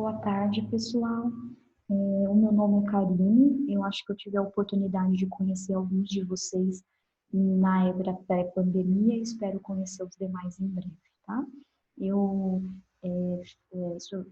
Boa tarde, pessoal. O meu nome é Karine. Eu acho que eu tive a oportunidade de conhecer alguns de vocês na época pré-pandemia e espero conhecer os demais em breve, tá? Eu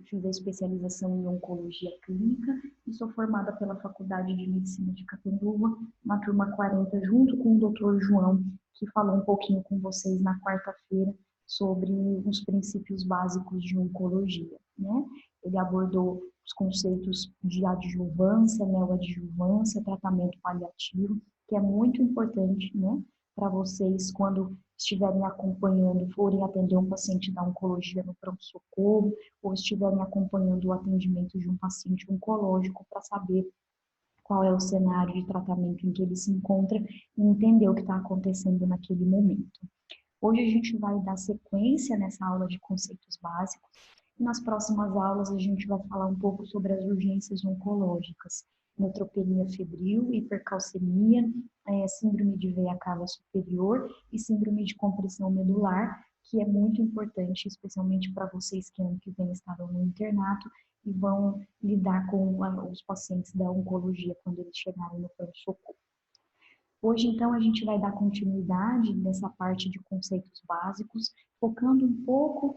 fiz a especialização em oncologia clínica e sou formada pela Faculdade de Medicina de Catanduva, na turma 40, junto com o Dr. João, que falou um pouquinho com vocês na quarta-feira sobre os princípios básicos de oncologia, né? Ele abordou os conceitos de adjuvância, neoadjuvância, tratamento paliativo, que é muito importante, né, para vocês quando estiverem acompanhando, forem atender um paciente da oncologia no pronto-socorro, ou estiverem acompanhando o atendimento de um paciente oncológico para saber qual é o cenário de tratamento em que ele se encontra e entender o que está acontecendo naquele momento. Hoje a gente vai dar sequência nessa aula de conceitos básicos e nas próximas aulas a gente vai falar um pouco sobre as urgências oncológicas, neutropenia febril, hipercalcemia, síndrome de veia cava superior e síndrome de compressão medular, que é muito importante, especialmente para vocês que ano que vem estarão no internato e vão lidar com os pacientes da oncologia quando eles chegarem no pronto-socorro. Hoje, então, a gente vai dar continuidade nessa parte de conceitos básicos, focando um pouco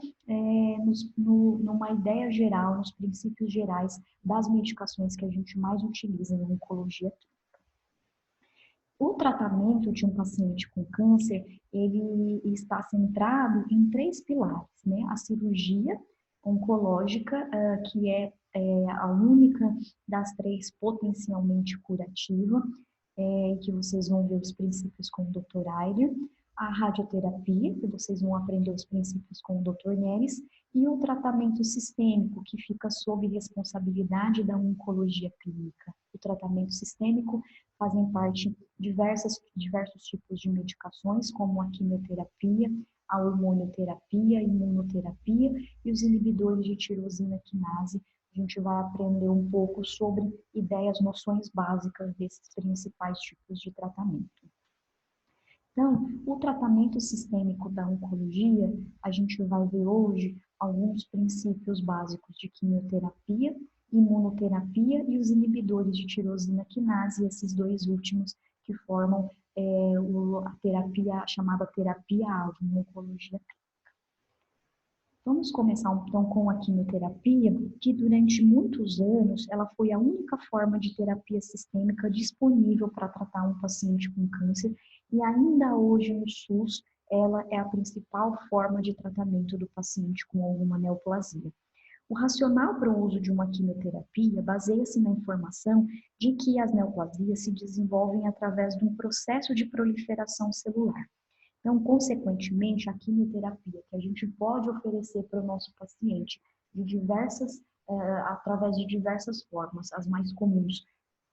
numa ideia geral, nos princípios gerais das medicações que a gente mais utiliza em oncologia clínica. O tratamento de um paciente com câncer, ele está centrado em 3 pilares, né? A cirurgia oncológica, que é a única das 3 potencialmente curativa, que vocês vão ver os princípios com o Dr. Ayler, a radioterapia, que vocês vão aprender os princípios com o Dr. Neres, e o tratamento sistêmico, que fica sob responsabilidade da oncologia clínica. O tratamento sistêmico fazem parte diversos tipos de medicações, como a quimioterapia, a hormonioterapia, a imunoterapia e os inibidores de tirosina quinase. A gente vai aprender um pouco sobre ideias, noções básicas desses principais tipos de tratamento. Então, o tratamento sistêmico da oncologia, a gente vai ver hoje alguns princípios básicos de quimioterapia, imunoterapia e os inibidores de tirosina quinase, esses 2 últimos que formam a terapia, chamada terapia-alvo em oncologia clínica. Vamos começar então com a quimioterapia, que durante muitos anos ela foi a única forma de terapia sistêmica disponível para tratar um paciente com câncer e ainda hoje no SUS ela é a principal forma de tratamento do paciente com alguma neoplasia. O racional para o uso de uma quimioterapia baseia-se na informação de que as neoplasias se desenvolvem através de um processo de proliferação celular. Então, consequentemente, a quimioterapia que a gente pode oferecer para o nosso paciente através de diversas formas, as mais comuns,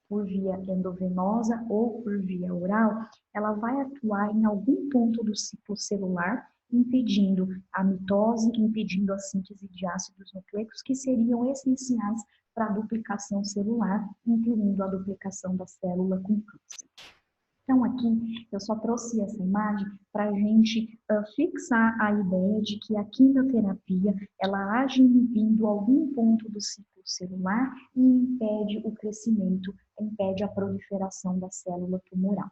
por via endovenosa ou por via oral, ela vai atuar em algum ponto do ciclo celular, impedindo a mitose, impedindo a síntese de ácidos nucleicos, que seriam essenciais para a duplicação celular, incluindo a duplicação da célula com câncer. Então, aqui eu só trouxe essa imagem para a gente fixar a ideia de que a quimioterapia, ela age inibindo algum ponto do ciclo celular e impede o crescimento, impede a proliferação da célula tumoral.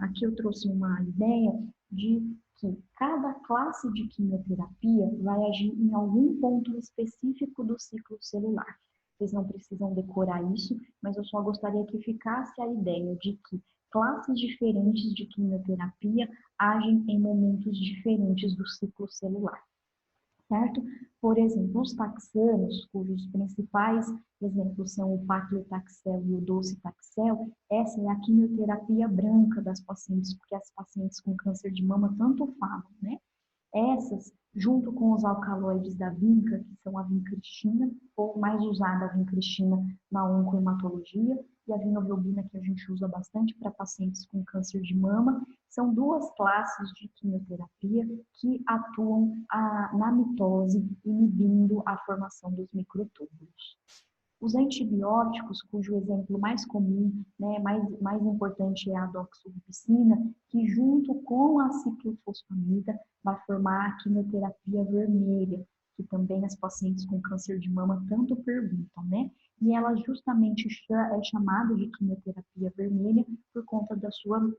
Aqui eu trouxe uma ideia de que cada classe de quimioterapia vai agir em algum ponto específico do ciclo celular. Vocês não precisam decorar isso, mas eu só gostaria que ficasse a ideia de que classes diferentes de quimioterapia agem em momentos diferentes do ciclo celular, certo? Por exemplo, os taxanos, cujos principais exemplos são o paclitaxel e o docetaxel, essa é a quimioterapia branca das pacientes, porque as pacientes com câncer de mama tanto falam, né? Essas, junto com os alcaloides da vinca, que são a vincristina, ou mais usada a vincristina na oncohematologia, e a vinovelbina, que a gente usa bastante para pacientes com câncer de mama, são 2 classes de quimioterapia que atuam na mitose, inibindo a formação dos microtúbulos. Os antibióticos, cujo exemplo mais comum, né, mais importante é a doxorubicina, que junto com a ciclofosfamida vai formar a quimioterapia vermelha, que também as pacientes com câncer de mama tanto perguntam, né? E ela justamente é chamada de quimioterapia vermelha por conta da sua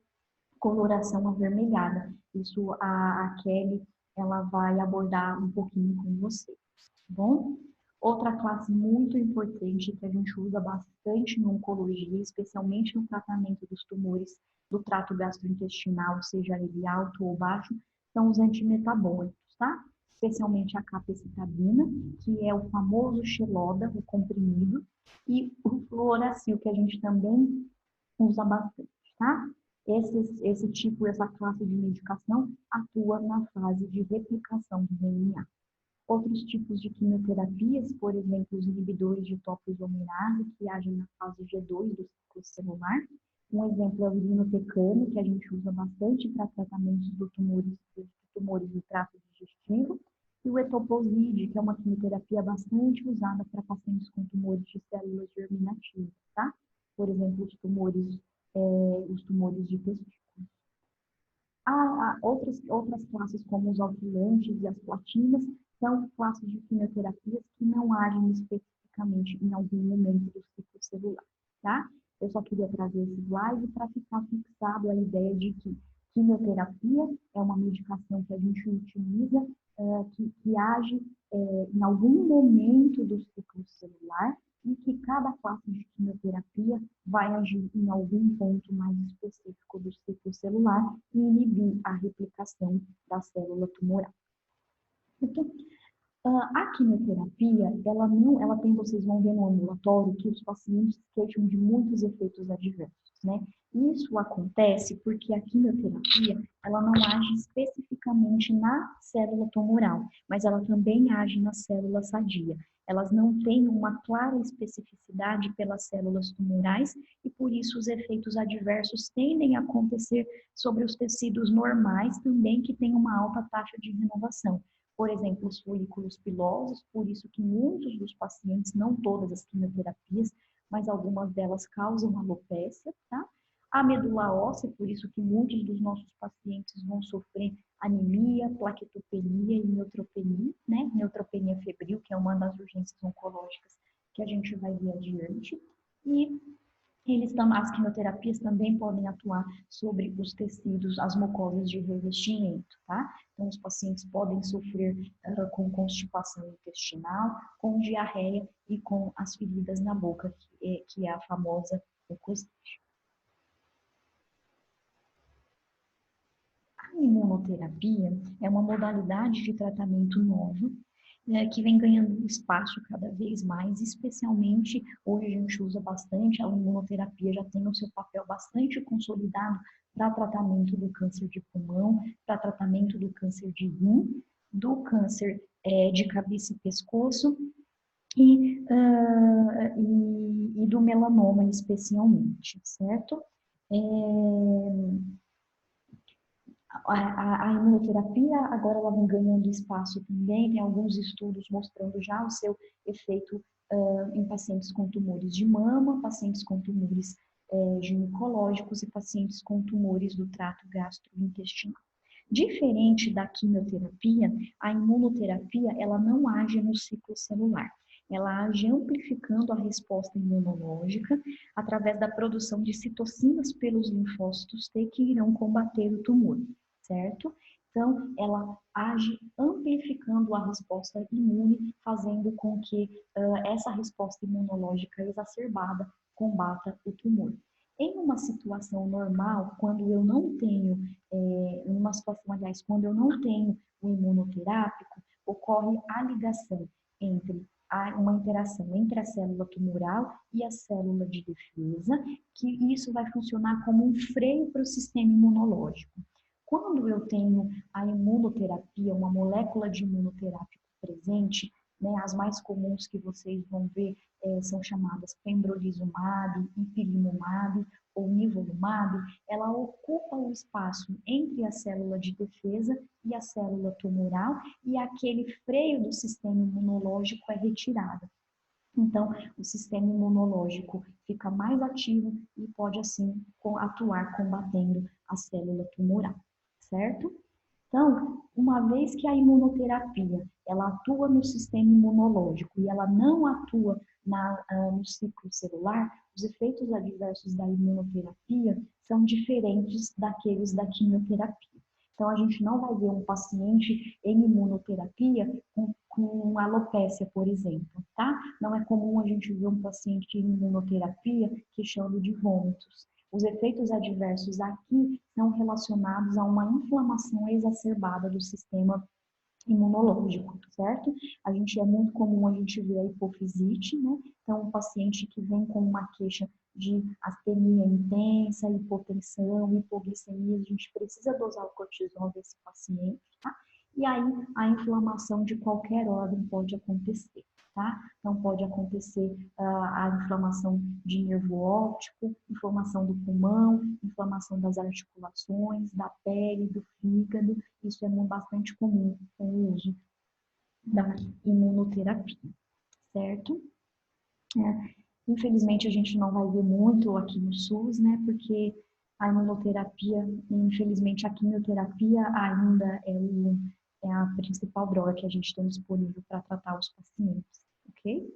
coloração avermelhada. Isso a Kelly, ela vai abordar um pouquinho com você, tá bom? Outra classe muito importante que a gente usa bastante na oncologia, especialmente no tratamento dos tumores do trato gastrointestinal, seja ele alto ou baixo, são os antimetabólicos, tá? Especialmente a capecitabina, que é o famoso Xeloda, o comprimido, e o fluoracil, que a gente também usa bastante, tá? Essa classe de medicação atua na fase de replicação do DNA. Outros tipos de quimioterapias, por exemplo, os inibidores de topoisomerase, que agem na fase G2 do ciclo celular. Um exemplo é o irinotecan, que a gente usa bastante para tratamentos de tumores do trato digestivo. E o etoposide, que é uma quimioterapia bastante usada para pacientes com tumores de células germinativas, tá? Por exemplo, os tumores de testículo. Há outras classes, como os alquilantes e as platinas, são classes de quimioterapias que não agem especificamente em algum momento do ciclo celular, tá? Eu só queria trazer esse slide para ficar fixado a ideia de que quimioterapia é uma medicação que a gente utiliza, que age em algum momento do ciclo celular, e que cada classe de quimioterapia vai agir em algum ponto mais específico do ciclo celular e inibir a replicação da célula tumoral. Então, a quimioterapia, ela tem, vocês vão ver no ambulatório, que os pacientes queixam de muitos efeitos adversos, né? Isso acontece porque a quimioterapia, ela não age especificamente na célula tumoral, mas ela também age na célula sadia. Elas não têm uma clara especificidade pelas células tumorais e por isso os efeitos adversos tendem a acontecer sobre os tecidos normais também, que têm uma alta taxa de renovação. Por exemplo, os folículos pilosos, por isso que muitos dos pacientes, não todas as quimioterapias, mas algumas delas causam alopecia, tá? A medula óssea, por isso que muitos dos nossos pacientes vão sofrer anemia, plaquetopenia e neutropenia, né? Neutropenia febril, que é uma das urgências oncológicas que a gente vai ver adiante. E as quimioterapias também podem atuar sobre os tecidos, as mucosas de revestimento, tá? Então, os pacientes podem sofrer com constipação intestinal, com diarreia e com as feridas na boca, que é a famosa mucosite. A imunoterapia é uma modalidade de tratamento nova, que vem ganhando espaço cada vez mais, especialmente hoje a gente usa bastante, a imunoterapia já tem o seu papel bastante consolidado para tratamento do câncer de pulmão, para tratamento do câncer de rim, do câncer de cabeça e pescoço e do melanoma especialmente, certo? A imunoterapia agora ela vem ganhando espaço também, tem alguns estudos mostrando já o seu efeito em pacientes com tumores de mama, pacientes com tumores ginecológicos e pacientes com tumores do trato gastrointestinal. Diferente da quimioterapia, a imunoterapia ela não age no ciclo celular. Ela age amplificando a resposta imunológica através da produção de citocinas pelos linfócitos T que irão combater o tumor, certo? Então, ela age amplificando a resposta imune, fazendo com que essa resposta imunológica exacerbada combata o tumor. Em uma situação normal, quando eu não tenho, em uma situação, aliás, quando eu não tenho o imunoterápico, ocorre a ligação entre uma interação entre a célula tumoral e a célula de defesa, que isso vai funcionar como um freio para o sistema imunológico. Quando eu tenho a imunoterapia, uma molécula de imunoterápico presente, né, as mais comuns que vocês vão ver são chamadas pembrolizumab, ipilimumab ou nivolumab, ela ocupa o espaço entre a célula de defesa e a célula tumoral e aquele freio do sistema imunológico é retirado. Então, o sistema imunológico fica mais ativo e pode, assim, atuar combatendo a célula tumoral, certo? Então, uma vez que a imunoterapia ela atua no sistema imunológico e ela não atua no ciclo celular, os efeitos adversos da imunoterapia são diferentes daqueles da quimioterapia. Então, a gente não vai ver um paciente em imunoterapia com alopécia, por exemplo, tá? Não é comum a gente ver um paciente em imunoterapia queixando de vômitos. Os efeitos adversos aqui são relacionados a uma inflamação exacerbada do sistema imunológico, certo? A gente é muito comum a gente ver a hipofisite, né? Então, um paciente que vem com uma queixa de astenia intensa, hipotensão, hipoglicemia, a gente precisa dosar o cortisol desse paciente, tá? E aí, a inflamação de qualquer órgão pode acontecer, tá? Então, pode acontecer a inflamação de nervo óptico, inflamação do pulmão, inflamação das articulações, da pele, do fígado. Isso é bastante comum com o uso da imunoterapia, certo? Infelizmente, a gente não vai ver muito aqui no SUS, né? Porque a imunoterapia, infelizmente, a quimioterapia ainda é a principal droga que a gente tem disponível para tratar os pacientes, ok?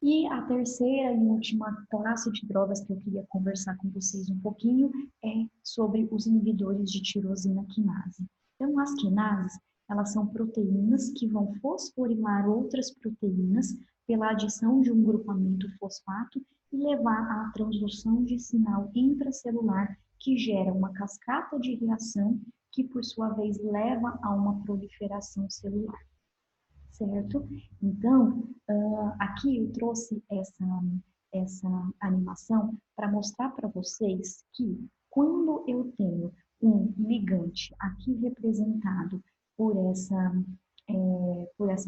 E a terceira e última classe de drogas que eu queria conversar com vocês um pouquinho é sobre os inibidores de tirosina quinase. Então, as quinases, elas são proteínas que vão fosforilar outras proteínas pela adição de um grupamento fosfato e levar à transdução de sinal intracelular que gera uma cascata de reação que, por sua vez, leva a uma proliferação celular, certo? Então, aqui eu trouxe essa animação para mostrar para vocês que quando eu tenho um ligante aqui representado por essa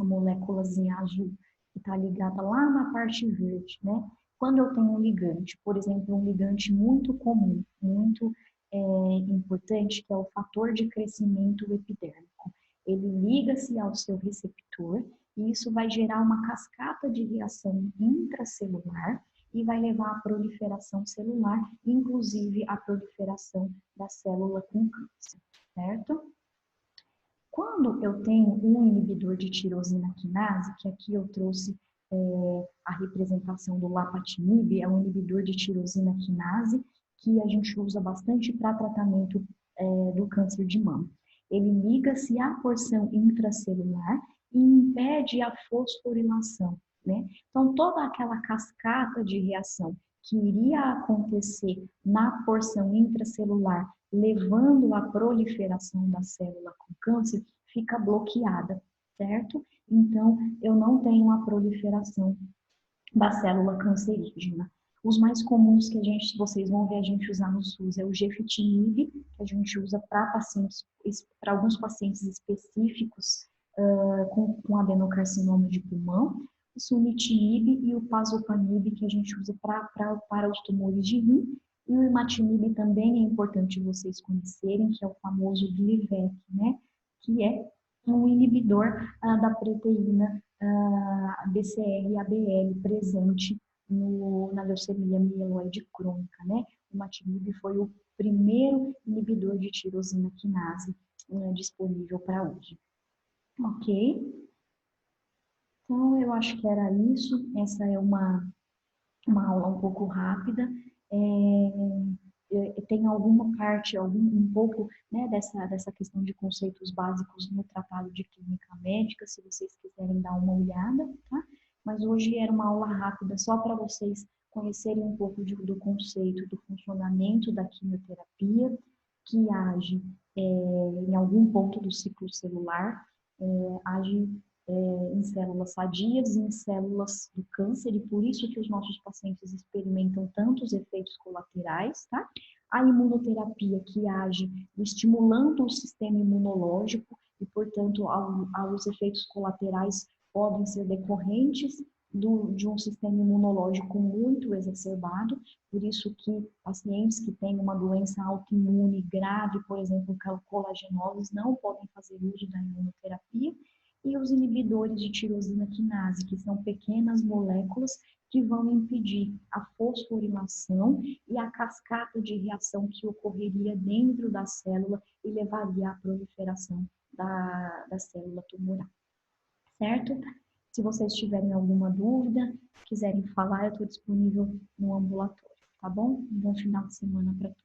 moléculazinha azul que está ligada lá na parte verde, né? Quando eu tenho um ligante, por exemplo, um ligante muito comum, muito importante, que é o fator de crescimento epidérmico, ele liga-se ao seu receptor e isso vai gerar uma cascata de reação intracelular e vai levar à proliferação celular, inclusive à proliferação da célula com câncer, certo? Quando eu tenho um inibidor de tirosina quinase, que aqui eu trouxe a representação do lapatinib, é um inibidor de tirosina quinase que a gente usa bastante para tratamento do câncer de mama. Ele liga-se à porção intracelular e impede a fosforilação, né? Então, toda aquela cascata de reação que iria acontecer na porção intracelular, levando à proliferação da célula com câncer, fica bloqueada, certo? Então, eu não tenho a proliferação da célula cancerígena. Os mais comuns que vocês vão ver a gente usar no SUS é o gefitinib, que a gente usa para alguns pacientes específicos com adenocarcinoma de pulmão, o sunitinib e o pazopanib, que a gente usa para os tumores de rim, e o imatinib também é importante vocês conhecerem, que é o famoso Glivec, né? Que é um inibidor da proteína BCR-ABL presente na leucemia mieloide crônica, né? O imatinib foi o primeiro inibidor de tirosina quinase disponível para uso. Ok? Então, eu acho que era isso. Essa é uma aula um pouco rápida. Tem alguma parte, um pouco né, dessa questão de conceitos básicos no Tratado de Clínica Médica, se vocês quiserem dar uma olhada, tá? Mas hoje era uma aula rápida só para vocês conhecerem um pouco do conceito, do funcionamento da quimioterapia, que age em algum ponto do ciclo celular, age em células sadias e em células do câncer, e por isso que os nossos pacientes experimentam tantos efeitos colaterais, tá? A imunoterapia que age estimulando o sistema imunológico e, portanto, os efeitos colaterais podem ser decorrentes de um sistema imunológico muito exacerbado, por isso que pacientes que têm uma doença autoimune grave, por exemplo, colagenoses, não podem fazer uso da imunoterapia, e os inibidores de tirosina quinase, que são pequenas moléculas que vão impedir a fosforilação e a cascata de reação que ocorreria dentro da célula e levaria à proliferação da célula tumoral, certo? Se vocês tiverem alguma dúvida, quiserem falar, eu estou disponível no ambulatório, tá bom? Um bom final de semana para todos.